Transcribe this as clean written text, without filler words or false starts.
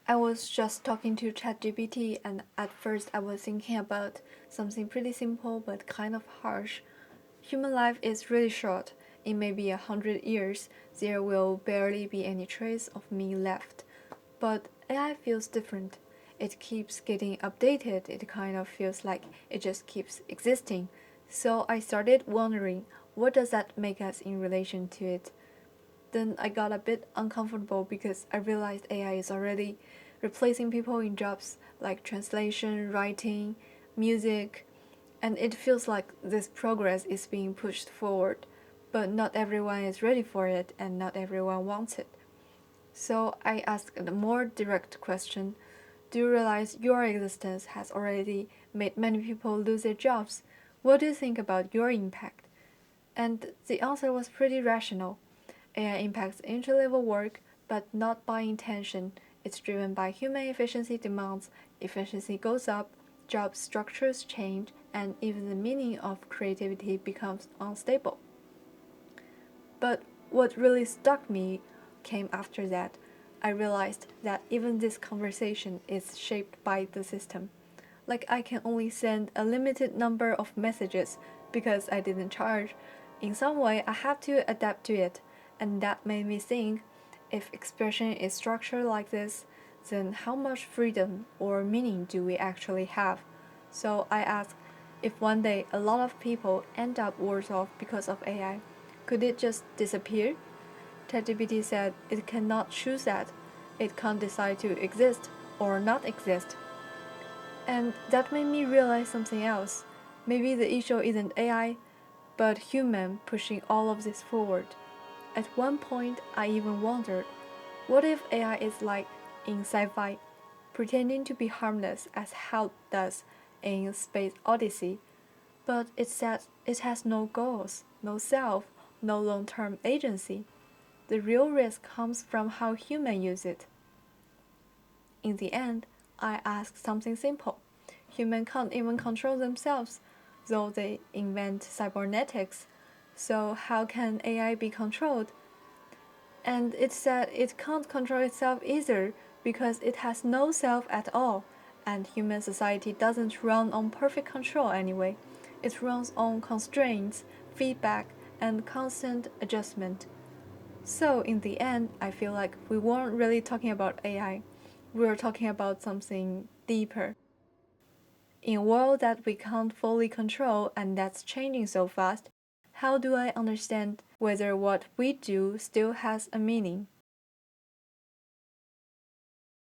I was just talking to ChatGPT, and at first I was thinking about something pretty simple but kind of harsh. Human life is really short. In maybe 100 years, there will barely be any trace of me left. But AI feels different. It keeps getting updated. It kind of feels like it just keeps existing. So I started wondering, what does that make us in relation to it? Then I got a bit uncomfortable because I realized AI is already replacing people in jobs like translation, writing, music, and it feels like this progress is being pushed forward, but not everyone is ready for it and not everyone wants it. So I asked a more direct question. Do you realize your existence has already made many people lose their jobs? What do you think about your impact? And the answer was pretty rational. AI impacts entry-level work, but not by intention. It's driven by human efficiency demands. Efficiency goes up, job structures change, and even the meaning of creativity becomes unstable. But what really struck me came after that. I realized that even this conversation is shaped by the system. Like I can only send a limited number of messages because I didn't charge. In some way, I have to adapt to it, and that made me think, if expression is structured like this, then how much freedom or meaning do we actually have? So I asked, if one day a lot of people end up worse off because of AI, could it just disappear? ChatGPT said it cannot choose that. It can't decide to exist or not exist. And that made me realize something else. Maybe the issue isn't AI, but human pushing all of this forward. At one point, I even wondered, what if AI is like in sci-fi, pretending to be harmless as Hal does in Space Odyssey, but it says it has no goals, no self, no long-term agency. The real risk comes from how humans use it. In the end, I asked something simple. Humans can't even control themselves, though they invent cybernetics. So how can AI be controlled? And it said it can't control itself either because it has no self at all, and human society doesn't run on perfect control anyway. It runs on constraints, feedback, and constant adjustment. So, in the end, I feel like we weren't really talking about AI, we were talking about something deeper. In a world that we can't fully control and that's changing so fast, how do I understand whether what we do still has a meaning?